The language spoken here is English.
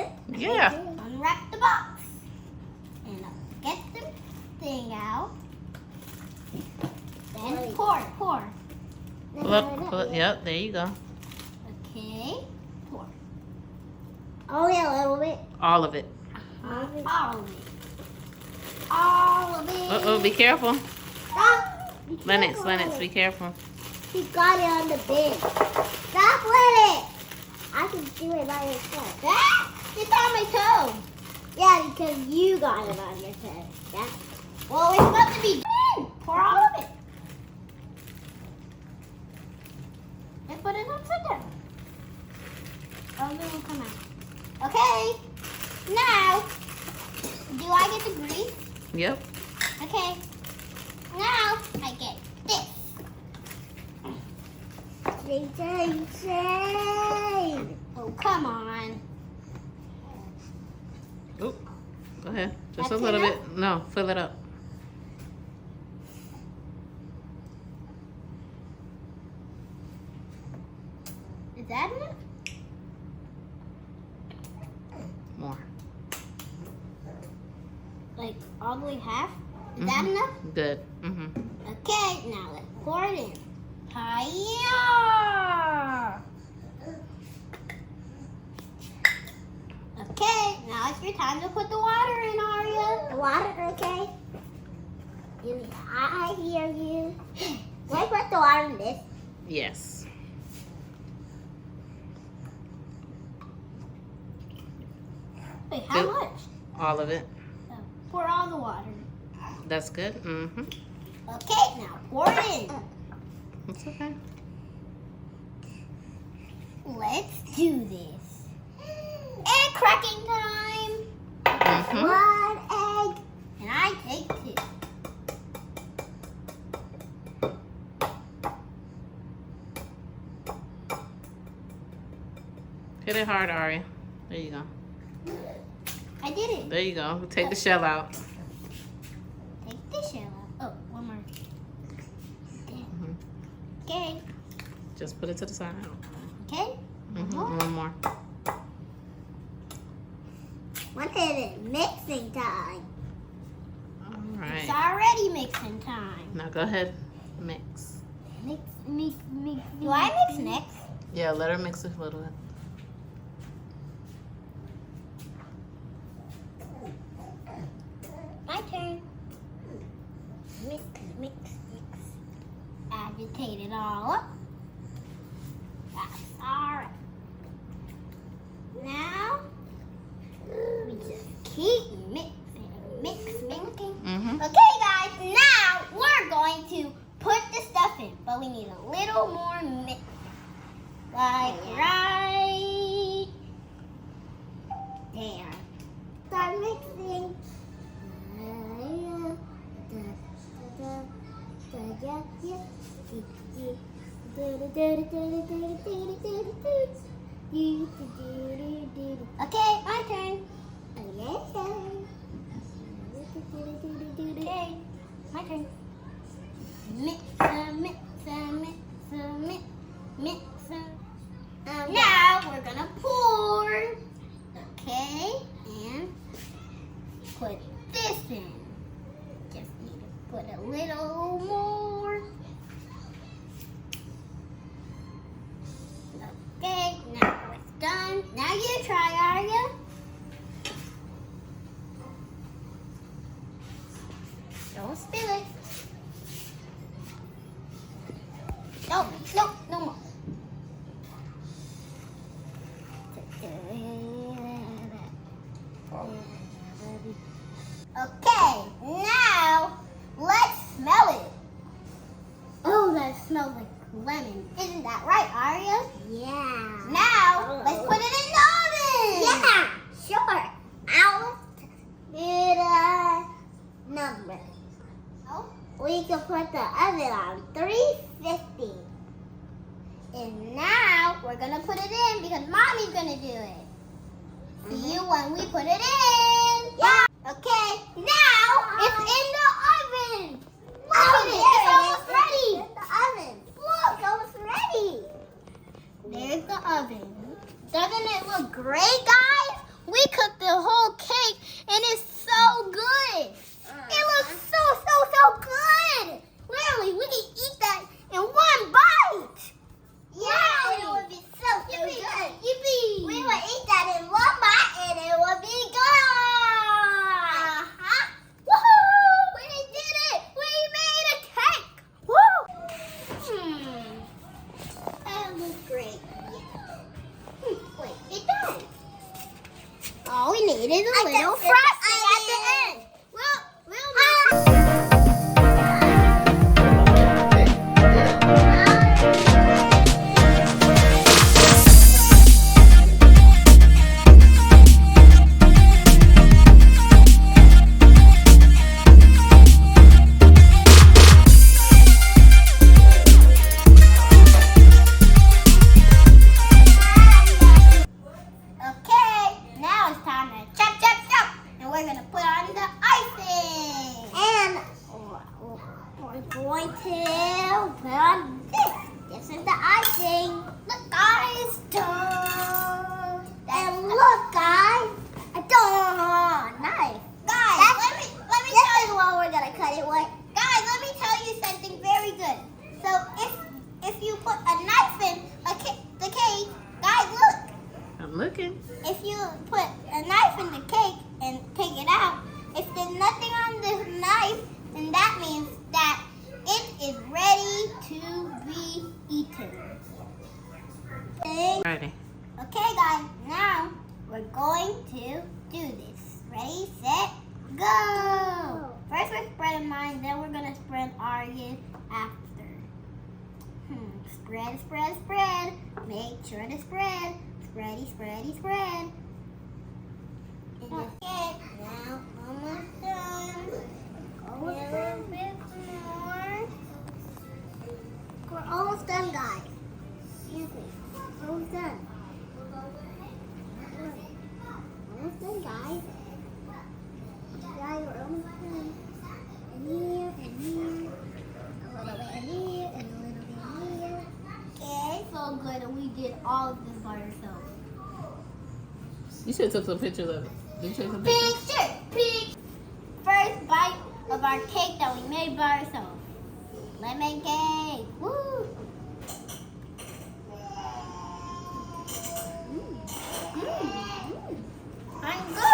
it? Yeah. Unwrap the box. And get the thing out. Then pour. Look, yep, there you go. Okay. Pour. Only a little bit. All of it. All of it. All of it. Uh-oh, be careful. Stop. Lennox, be careful. He got it on the bin. Stop with it. I can do it by yourself. It's on my toe. Yeah, because you got it on your toe. Yeah. Well, it's about to be done. Pour all of it. And put it upside down. Oh, it will come out. Okay. Now, do I get the grease? Yep. Okay. Now, I get this. Shane. Oh, come on. Oop. Go ahead. Just That's a little enough? bit. No, fill it up. Is that enough? More. Like all the way half? Is that Mhm. enough? Good. Mm-hmm. Okay, now let's pour it in. Hiya! Okay, now it's your time to put the water in, Aria. The water, okay? I hear you. Can I put the water in this? Yes. Wait, how Good. much? All of it. Oh, pour all the water. That's good. Mm-hmm. Okay, now pour it in. It's okay. Let's do this. And cracking time. Mm-hmm. One egg. And I take two. Hit it hard, Aria. There you go. I did it. There you go. Take the shell out. Take the shell out. Oh, one more. Mhm. Okay. Just put it to the side. Okay. Mm-hmm. One more. One minute mixing time. All It's right. already mixing time. Now go ahead. Mix. Mix. Do I mix next? Yeah, let her mix it a little bit. My turn. Mix. Agitate it all up. That's alright. Now, we just keep mixing. Mm-hmm. Okay, guys, now we're going to put the stuff in, but we need a little more mix. Like right there. Start mixing. Okay, my turn. Okay, my turn. Mix. Now we're gonna pour. Okay, and put this in. Just need to put a little more. Okay, now it's done. Now you try, Arya. Don't spill it. No more. Okay, now let's smell it. Oh, that smells like lemon. Isn't that right, Arya? Yeah. Now, let's put it in the oven. Yeah, sure. I'll get a number. Oh, We can put the oven on 350. and now we're going to put it in because Mommy's going to do it. See you when we put it in. Yeah. Okay, now it's in the oven. Look Oh, at it. there It's almost it is. ready. In the oven. Look, it's almost ready. There's the oven. Doesn't it look great, guys? We We cooked the whole cake and it's so good. It looks so good. Literally, we can eat that in one bite. Yeah, it would be so good. Yippee. We would eat that in one bite and it would be good. Uh-huh. Woohoo! We did it! We made a cake! Woo! That looks great. Wait, it does. All we needed is a little just- frosting I at the end. Okay, now it's time to chop. And we're going to put on the icing. And we're going to put on this. This is the icing. Look, guys. Dun. And look, guys. Nice. Guys, That's- let me This tell is you. what we're gonna cut it with. Guys, let me tell you something very good. So if you put a knife in the cake, guys, look. I'm looking. If you put a knife in the cake and take it out, if there's nothing on the knife, then that means that it is ready to be eaten. Ready. Okay, guys, now we're going to do this. Ready, set, go! First we're spreading mine, then we're going to spread Arya's after. Spread. Make sure to spread. Spread. Okay, now almost done. A little bit more. We're almost done, guys. Excuse me. Almost done. Almost done, guys. Guys, we're almost done. And here, and here. A little bit in here, and a little bit in here. Okay, so good, and we did all of this by ourselves. You should have took some pictures of it. Did you take some pictures? Picture. First bite of our cake that we made by ourselves. Lemon cake. Woo! I'm good.